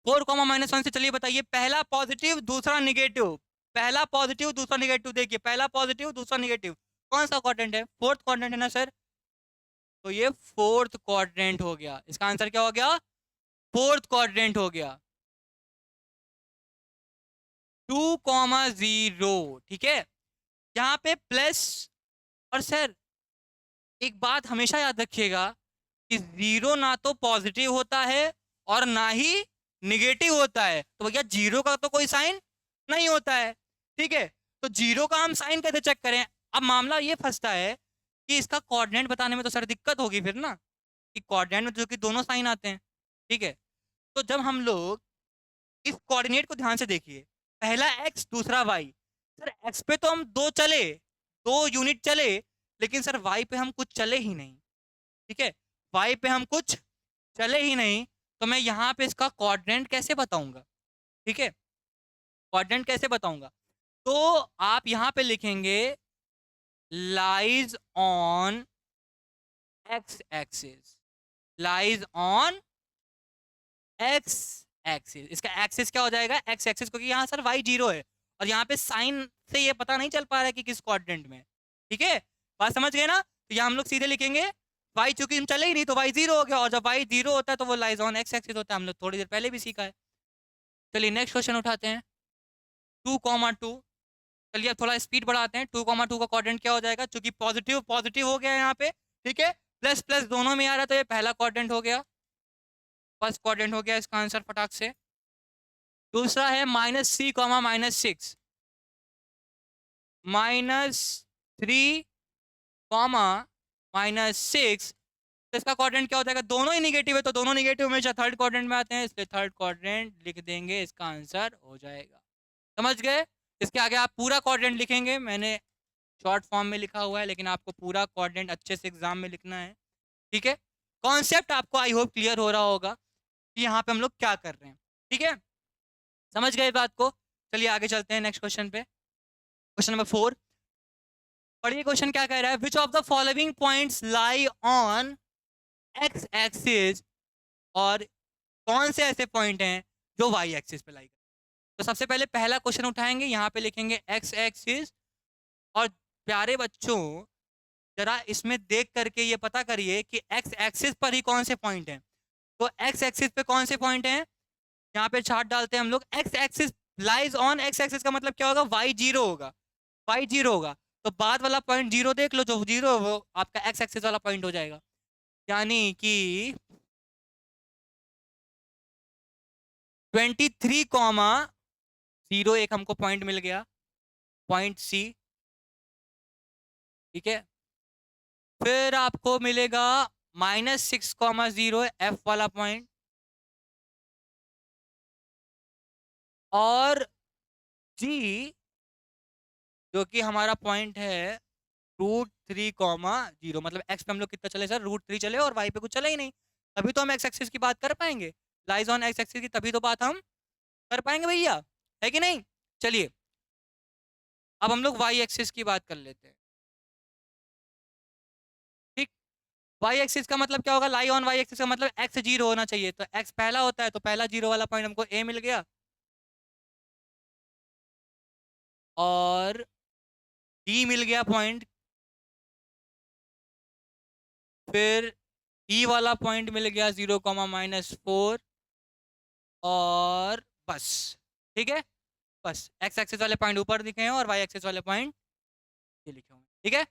4, -1 से चलिए बताइए, पहला पॉजिटिव दूसरा निगेटिव, पहला पॉजिटिव दूसरा निगेटिव, देखिए पहला पॉजिटिव दूसरा निगेटिव, कौन सा क्वाड्रेंट है, फोर्थ क्वाड्रेंट है ना सर। तो ये फोर्थ क्वाड्रेंट हो गया। इसका आंसर क्या हो गया, फोर्थ क्वाड्रेंट हो गया। 2,0, ठीक है। यहाँ पे प्लस, और सर एक बात हमेशा याद रखिएगा कि 0 ना तो पॉजिटिव होता है और ना ही निगेटिव होता है, तो भैया 0 का तो कोई साइन नहीं होता है, ठीक है। तो 0 का हम साइन कैसे चेक करें। अब मामला ये फंसता है कि इसका कोऑर्डिनेट बताने में तो सर दिक्कत होगी फिर ना, कि कोऑर्डिनेट में तो जो कि दोनों साइन आते हैं, ठीक है। तो जब हम लोग इस कोऑर्डिनेट को ध्यान से देखिए, पहला x दूसरा y, सर x पे तो हम दो चले, 2 यूनिट चले, लेकिन सर y पे हम कुछ चले ही नहीं, ठीक है। y पे हम कुछ चले ही नहीं, तो मैं यहाँ पे इसका कोऑर्डिनेट कैसे बताऊंगा, ठीक है, कोऑर्डिनेट कैसे बताऊंगा। तो आप यहाँ पे लिखेंगे lies on x axis, lies on x axis. इसका एक्सिस क्या हो जाएगा, x एक्सिस, क्योंकि यहाँ सर y 0 है और यहाँ पे साइन से ये पता नहीं चल पा रहा है कि किस कोऑर्डिनेट में, ठीक है, बात समझ गए ना। तो यहाँ हम लोग सीधे लिखेंगे y, चूंकि हम चले ही नहीं तो y 0 हो गया, और जब y 0 होता है तो वो लाइज ऑन x एक्सिस होता है, हम लोग थोड़ी देर पहले भी सीखा है। चलिए नेक्स्ट क्वेश्चन उठाते हैं। 2,2, चलिए अब थोड़ा स्पीड बढ़ाते हैं। 2,2 का क्वाड्रेंट क्या हो जाएगा, क्योंकि पॉजिटिव पॉजिटिव हो गया है यहाँ पे, ठीक है, प्लस प्लस दोनों में आ रहा है, तो ये पहला क्वाड्रेंट हो गया, फर्स्ट क्वाड्रेंट हो गया इसका आंसर फटाक से। दूसरा है -3, -6, -3, -6, तो इसका क्वाड्रेंट क्या हो जाएगा, दोनों ही निगेटिव है, तो दोनों निगेटिव हमेशा थर्ड क्वाड्रेंट में आते हैं, इसलिए थर्ड क्वाड्रेंट लिख देंगे, इसका आंसर हो जाएगा। समझ गए? इसके आगे आप पूरा क्वाड्रेंट लिखेंगे, मैंने शॉर्ट फॉर्म में लिखा हुआ है, लेकिन आपको पूरा क्वाड्रेंट अच्छे से एग्जाम में लिखना है, ठीक है। कॉन्सेप्ट आपको आई होप क्लियर हो रहा होगा कि यहाँ पे हम लोग क्या कर रहे हैं, ठीक है, समझ गए बात को। चलिए आगे चलते हैं नेक्स्ट क्वेश्चन पे। क्वेश्चन नंबर 4, पढ़िए क्वेश्चन क्या कह रहा है। Which of the following points lie on x axis, और कौन से ऐसे पॉइंट हैं जो वाई एक्सिस पे लाई। तो सबसे पहले पहला क्वेश्चन उठाएंगे, यहाँ पे लिखेंगे एक्स एक्सिस, और प्यारे बच्चों जरा इसमें देख करके ये पता करिए कि एक्स एक्सिस पर ही कौन से पॉइंट हैं। तो एक्स एक्सिस पे कौन से पॉइंट हैं, यहाँ पे चार्ट डालते हैं हम लोग। X axis lies on x axis का मतलब क्या होगा, वाई जीरो होगा, वाई जीरो होगा, तो बाद वाला पॉइंट जीरो देख लो, जो जीरो वो आपका एक्स एक्सिस वाला पॉइंट हो जाएगा, यानी कि 23,0 एक हमको पॉइंट मिल गया, पॉइंट सी, ठीक है। फिर आपको मिलेगा -6,0 एफ वाला पॉइंट, और जी जो कि हमारा पॉइंट है √3,0, मतलब एक्स पे हम लोग कितना चले सर, √3 चले, और वाई पे कुछ चले ही नहीं, तभी तो हम एक्स एक्सिस की बात कर पाएंगे, लाइज ऑन एक्स एक्सिस की तभी तो बात हम कर पाएंगे भैया, है कि नहीं। चलिए अब हम लोग वाई एक्सिस की बात कर लेते हैं, ठीक। वाई एक्सिस का मतलब क्या होगा, लाई ऑन वाई एक्सिस का मतलब एक्स जीरो होना चाहिए, तो एक्स पहला होता है, तो पहला जीरो वाला पॉइंट हमको ए मिल गया, और डी मिल गया पॉइंट, फिर ई वाला पॉइंट मिल गया 0, -4, और बस, ठीक है, बस एक्स एक्सिस वाले पॉइंट ऊपर दिखे हैं और वाई एक्सिस वाले पॉइंट ये लिखे हुए हैं, ठीक है।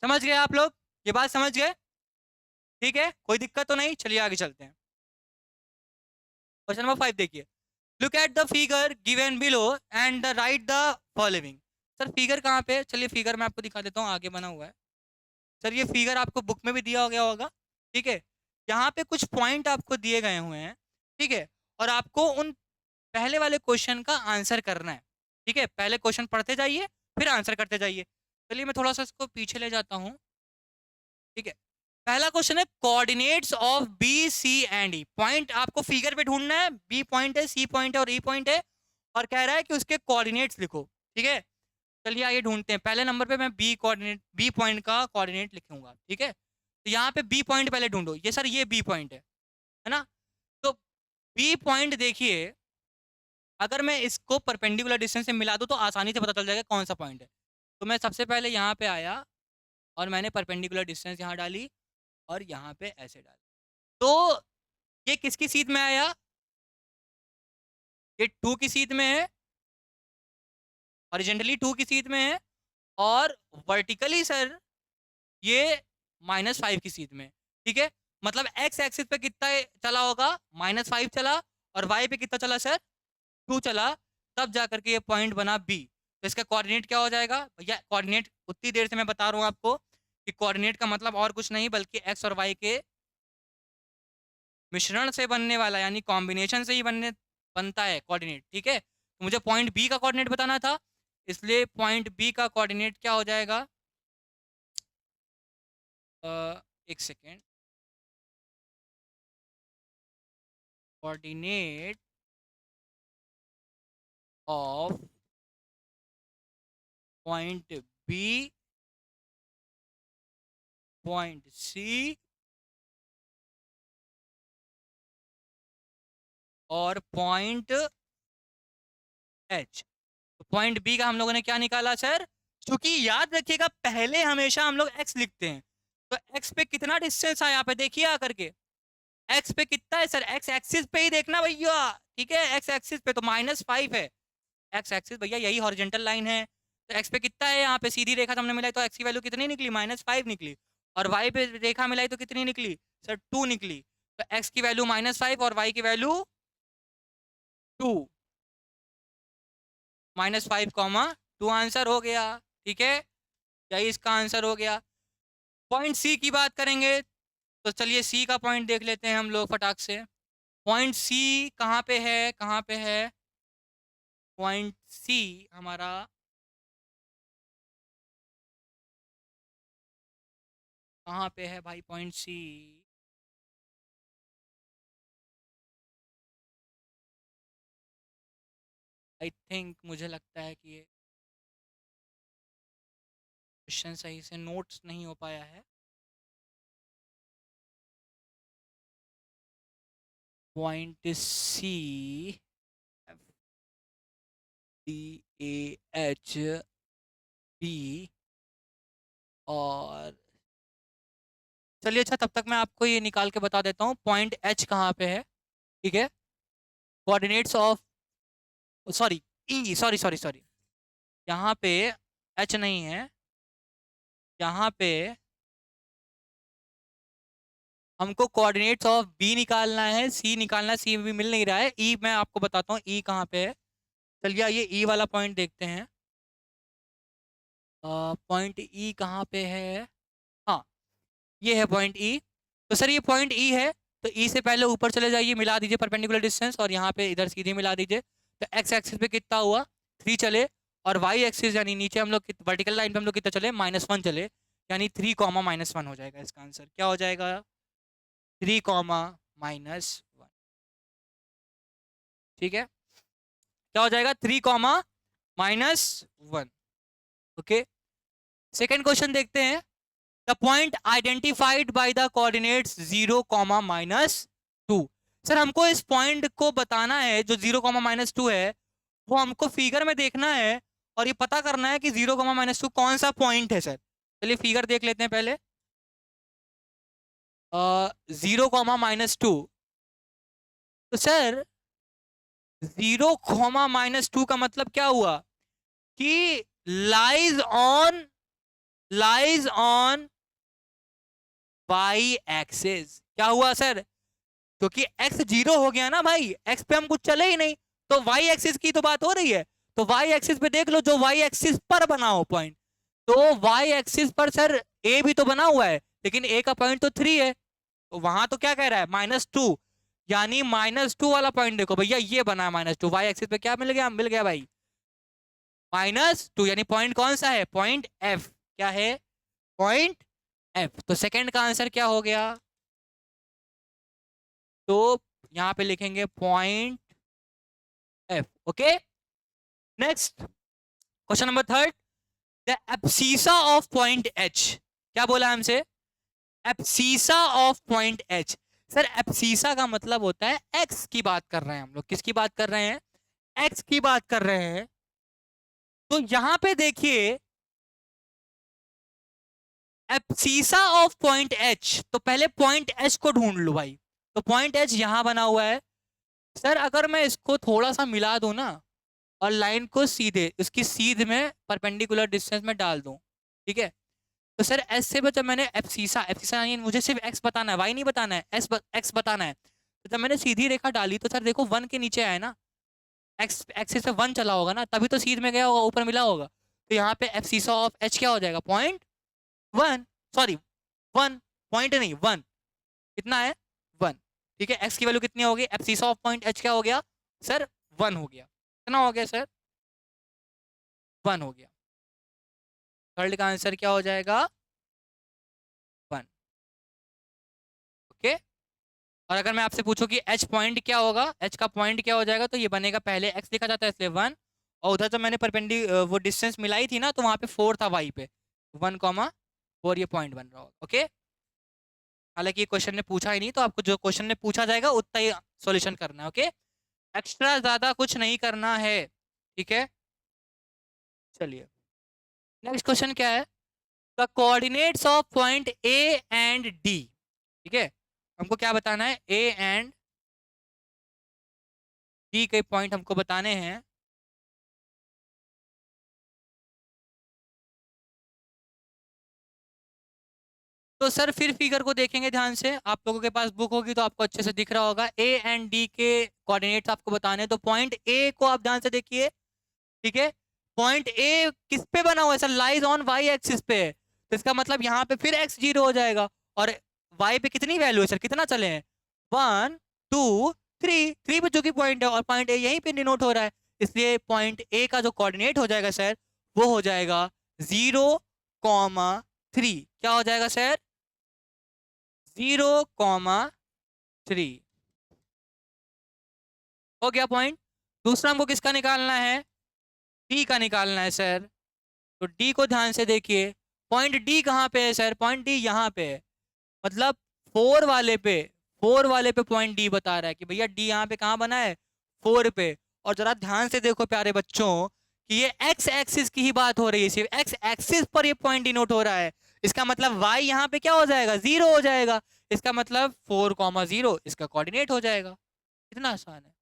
समझ गए आप लोग, ये बात समझ गए, ठीक है, कोई दिक्कत तो नहीं। चलिए आगे चलते हैं। क्वेश्चन नंबर 5 देखिए, look at the figure given below and right the following. Sir figure कहाँ पे है, चलिए फिगर मैं आपको दिखा देता हूँ, आगे बना हुआ है सर, ये फिगर आपको बुक में भी दिया गया होगा, ठीक है। यहाँ पे कुछ पॉइंट आपको दिए गए हुए हैं, ठीक है, और आपको उन पहले वाले क्वेश्चन का आंसर करना है, ठीक है, पहले क्वेश्चन पढ़ते जाइए फिर आंसर करते जाइए। चलिए मैं थोड़ा सा इसको पीछे ले जाता हूँ, ठीक है। पहला क्वेश्चन है coordinates of B C and E, point आपको फिगर पे ढूंढना है, बी पॉइंट है, सी पॉइंट है और ई पॉइंट है, और कह रहा है कि उसके कोऑर्डिनेट्स लिखो, ठीक है। चलिए आइए ढूंढते हैं। पहले नंबर पे मैं बी पॉइंट का कोऑर्डिनेट लिखूंगा, ठीक है। तो यहाँ पे बी पॉइंट पहले ढूंढो, ये सर ये बी पॉइंट है ना। तो बी पॉइंट देखिए, अगर मैं इसको परपेंडिकुलर डिस्टेंस से मिला दूं तो आसानी से पता चल जाएगा कौन सा पॉइंट है। तो मैं सबसे पहले यहाँ पे आया और मैंने परपेंडिकुलर डिस्टेंस यहाँ डाली और यहाँ पे ऐसे डाली, तो ये किसकी सीध में आया, ये 2 की सीध में है, हॉरिजॉन्टली 2 की सीध में है, और वर्टिकली सर ये -5 की सीध में, ठीक है। मतलब एक्स एक्सिस पे कितना चला होगा, -5 चला, और वाई पे कितना चला सर, 2 चला, तब जा करके ये पॉइंट बना बी। तो इसका कोऑर्डिनेट क्या हो जाएगा भैया, कोऑर्डिनेट उतनी देर से मैं बता रहा हूँ आपको कि कोऑर्डिनेट का मतलब और कुछ नहीं बल्कि एक्स और वाई के मिश्रण से बनने वाला, यानी कॉम्बिनेशन से ही बनता है कोऑर्डिनेट, ठीक है। तो मुझे पॉइंट बी का कोऑर्डिनेट बताना था, इसलिए पॉइंट बी का कोऑर्डिनेट क्या हो जाएगा, एक second, coordinate of point B, point C और पॉइंट एच। तो पॉइंट बी का हम लोगों ने क्या निकाला सर, क्योंकि याद रखिएगा पहले हमेशा हम लोग एक्स लिखते हैं, तो एक्स पे कितना डिस्टेंस है यहाँ पे देखिए आकर के, एक्स पे कितना है सर, एक्स एक्सिस पे ही देखना भैया, ठीक है, एक्स एक्सिस पे तो -5 है। एक्स एक्सिस भैया यही हॉरिजेंटल लाइन है, तो एक्स पे कितना है, यहाँ पे सीधी रेखा तो हमने मिलाई तो एक्स की वैल्यू कितनी निकली, -5 निकली। और वाई पे रेखा मिलाई तो कितनी निकली सर, 2 निकली। तो एक्स की वैल्यू -5 और वाई की वैल्यू 2, -5, 2 आंसर हो गया। ठीक है, यही इसका आंसर हो गया। पॉइंट सी की बात करेंगे तो चलिए सी का पॉइंट देख लेते हैं हम लोग फटाक से। पॉइंट सी कहाँ पे है, कहाँ पे है पॉइंट सी हमारा, कहाँ पे है भाई पॉइंट सी? आई थिंक मुझे लगता है कि ये क्वेश्चन सही से नोट्स नहीं हो पाया है। Point C, F D A H B, और चलिए अच्छा तब तक मैं आपको ये निकाल के बता देता हूँ पॉइंट एच कहाँ पे है। ठीक है, coordinates of, sorry E, sorry sorry sorry, यहाँ पे एच नहीं है, यहाँ पे हमको कोऑर्डिनेट्स ऑफ बी निकालना है, सी निकालना है, सी भी मिल नहीं रहा है। ई मैं आपको बताता हूँ ई कहाँ पे है। चलिए ये ई वाला पॉइंट देखते हैं। पॉइंट ई कहाँ पे है, हाँ ये है पॉइंट ई। तो सर ये पॉइंट ई है, तो ई से पहले ऊपर चले जाइए, मिला दीजिए परपेंडिकुलर डिस्टेंस, और यहाँ पे इधर सीधे मिला दीजिए। तो एक्स एक्सिस पे कितना हुआ 3 चले, और वाई एक्सिस यानी नीचे हम लोग वर्टिकल लाइन पे हम लोग कितना चले -1 चले, यानी 3, -1 हो जाएगा। इसका आंसर क्या हो जाएगा, 3, -1। ठीक है, क्या हो जाएगा 3, -1। ओके, सेकेंड क्वेश्चन देखते हैं। The point identified by the coordinates 0, -2। Sir हमको इस पॉइंट को बताना है, जो 0, -2 है, वो हमको फिगर में देखना है, और ये पता करना है कि 0, -2 कौन सा पॉइंट है। सर चलिए फिगर देख लेते हैं पहले। 0, -2, तो सर 0, -2 का मतलब क्या हुआ कि लाइज ऑन वाई एक्सिस। क्या हुआ सर, क्योंकि एक्स 0 हो गया ना भाई, एक्स पे हम कुछ चले ही नहीं, तो वाई एक्सिस की तो बात हो रही है। तो वाई एक्सिस पे देख लो, जो वाई एक्सिस पर बना हो पॉइंट, तो वाई एक्सिस पर सर ए भी तो बना हुआ है, लेकिन ए का पॉइंट तो 3 है, तो वहां तो क्या कह रहा है -2, यानी -2 वाला पॉइंट देखो भैया, ये बना है -2, वाई एक्सिस पे क्या मिल गया भाई -2, यानी पॉइंट कौन सा है, पॉइंट एफ। क्या है, पॉइंट एफ। तो सेकंड का आंसर क्या हो गया, तो यहां पे लिखेंगे point F. Okay, next question number third, the abscissa of point H. क्या बोला हमसे, abscissa of point H. Sir abscissa का मतलब होता है एक्स की बात कर रहे हैं हम लोग, किसकी बात कर रहे हैं, एक्स की बात कर रहे हैं। तो यहां पे देखिए एब्सीसा ऑफ पॉइंट एच, तो पहले पॉइंट एच को ढूंढ लो भाई। तो पॉइंट एच यहां बना हुआ है। सर अगर मैं इसको थोड़ा सा मिला दूं ना, और लाइन को सीधे इसकी सीध में परपेंडिकुलर डिस्टेंस में डाल दूं, ठीक है, तो सर एस से जब मैंने एब्सीसा, एब्सीसा यानी मुझे सिर्फ एक्स बताना है, वाई नहीं बताना है, एक्स बताना है। तो जब मैंने सीधी रेखा डाली तो सर देखो 1 के नीचे आया ना, एक्स एक्सिस से 1 चला होगा ना, तभी तो सीध में गया होगा, ऊपर मिला होगा। तो यहाँ पे एब्सीसा ऑफ एच क्या हो जाएगा, .1, सॉरी 1, पॉइंट नहीं 1, कितना है 1। ठीक है, एक्स की वैल्यू कितनी होगी, एब्सीसा ऑफ पॉइंट एच क्या हो गया सर, 1 हो गया। कितना हो गया सर, 1 हो गया। थर्ड का आंसर क्या हो जाएगा, 1। ओके, और अगर मैं आपसे पूछूं कि एच पॉइंट क्या होगा, एच का पॉइंट क्या हो जाएगा, तो ये बनेगा, पहले एक्स लिखा जाता है इसलिए 1, और उधर जब मैंने वो डिस्टेंस मिलाई थी ना, तो वहां पे 4 था वाई पे, 1, 4 ये पॉइंट बन रहा होगा। ओके, हालांकि ये क्वेश्चन ने पूछा ही नहीं, तो आपको जो क्वेश्चन ने पूछा जाएगा उतना ही सॉल्यूशन करना है। ओके, एक्स्ट्रा ज्यादा कुछ नहीं करना है। ठीक है, चलिए नेक्स्ट क्वेश्चन क्या है, the coordinates of point A and D. ठीक है, हमको क्या बताना है, ए एंड डी के पॉइंट हमको बताने हैं। तो सर फिर फिगर को देखेंगे ध्यान से, आप लोगों के पास बुक होगी तो आपको अच्छे से दिख रहा होगा। ए एंड डी के कोऑर्डिनेट्स आपको बताने हैं, तो पॉइंट ए को आप ध्यान से देखिए, ठीक है। पॉइंट ए किस पे बना हुआ है sir? Lies on y axis पे है, तो इसका मतलब यहाँ पे फिर एक्स 0 हो जाएगा। और वाई पे कितनी वैल्यू है सर, कितना चले हैं? 1 2 3, 3 पे जो कि पॉइंट है, और पॉइंट ए यहीं पे डिनोट हो रहा है, इसलिए पॉइंट ए का जो कोऑर्डिनेट हो जाएगा सर, वो हो जाएगा 0,3। क्या हो जाएगा सर? 0,3 हो गया पॉइंट। दूसरा हमको किसका निकालना है? डी का निकालना है सर। तो डी को ध्यान से देखिए, पॉइंट डी कहाँ पे है सर? पॉइंट डी यहाँ पे है, मतलब 4 वाले पे, 4 वाले पे पॉइंट डी बता रहा है कि भैया डी यहाँ पे कहाँ बना है? 4 पे। और जरा ध्यान से देखो प्यारे बच्चों कि ये एक्स एक्सिस की ही बात हो रही है, सिर्फ एक्स एक्सिस पर ये पॉइंट डिनोट हो रहा है। इसका मतलब वाई यहाँ पे क्या हो जाएगा? 0 हो जाएगा। इसका मतलब 4,0 इसका कोऑर्डिनेट हो जाएगा। कितना आसान है,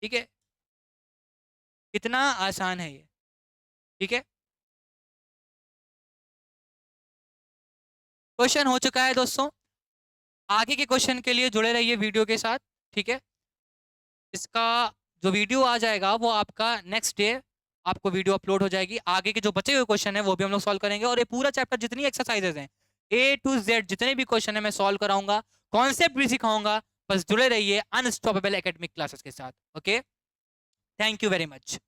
ठीक है, कितना आसान है ये, ठीक है। क्वेश्चन हो चुका है दोस्तों, आगे के क्वेश्चन के लिए जुड़े रहिए वीडियो के साथ, ठीक है। इसका जो वीडियो आ जाएगा वो आपका नेक्स्ट डे आपको वीडियो अपलोड हो जाएगी। आगे के जो बचे हुए क्वेश्चन है वो भी हम लोग सॉल्व करेंगे, और ये पूरा चैप्टर जितनी एक्सरसाइजेज हैं A to Z जितने भी क्वेश्चन है मैं सॉल्व कराऊंगा, कॉन्सेप्ट भी सिखाऊंगा। बस जुड़े रहिए अनस्टॉपेबल एकेडमिक क्लासेस के साथ। Okay, thank you very much.